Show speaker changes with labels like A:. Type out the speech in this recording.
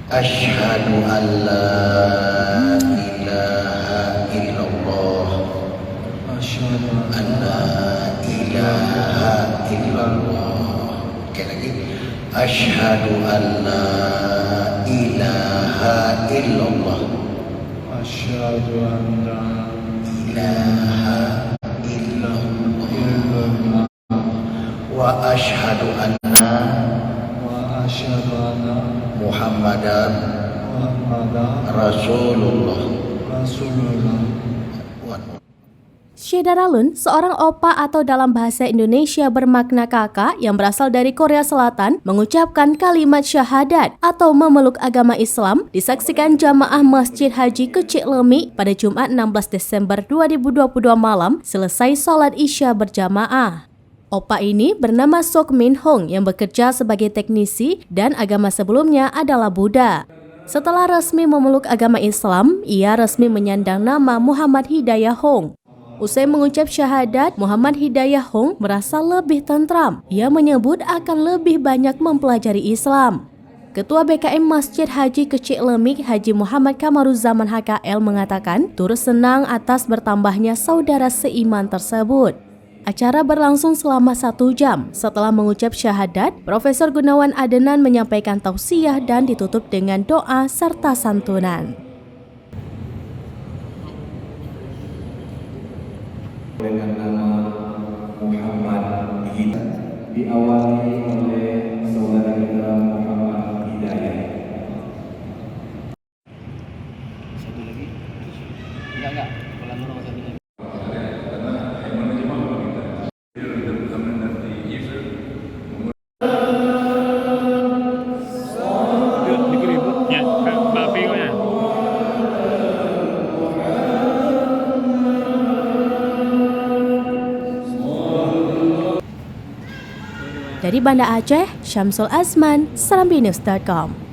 A: Asyhadu an la ilaha illallah. Asyhadu an la ilaha illallah. Sekali lagi. Asyhadu an la ilaha illallah. Asyhadu an la ilaha illallah. Wa asyhadu anna Muhammadan Rasulullah.
B: Syederalun, seorang opa atau dalam bahasa Indonesia bermakna kakak yang berasal dari Korea Selatan, mengucapkan kalimat syahadat atau memeluk agama Islam, disaksikan jamaah Masjid Haji Kecik Lemi pada Jumat 16 Desember 2022 malam selesai sholat Isya berjamaah. Opa ini bernama Sok Min Hong yang bekerja sebagai teknisi dan agama sebelumnya adalah Buddha. Setelah resmi memeluk agama Islam, ia resmi menyandang nama Muhammad Hidayah Hong. Usai mengucap syahadat, Muhammad Hidayah Hong merasa lebih tentram. Ia menyebut akan lebih banyak mempelajari Islam. Ketua BKM Masjid Haji Kecik Lemik Haji Muhammad Kamaruzaman HKL mengatakan turut senang atas bertambahnya saudara seiman tersebut. Acara berlangsung selama 1 jam. Setelah mengucap syahadat, Profesor Gunawan Adenan menyampaikan tausiah dan ditutup dengan doa serta santunan.
C: Dengan nama Muhammad Hidayah, diawali oleh saudara kita Muhammad Hidayah.
D: Satu lagi? Enggak. Pelan dulu satu lagi.
B: Dari Banda Aceh, Syamsul Azman, serambinews.com.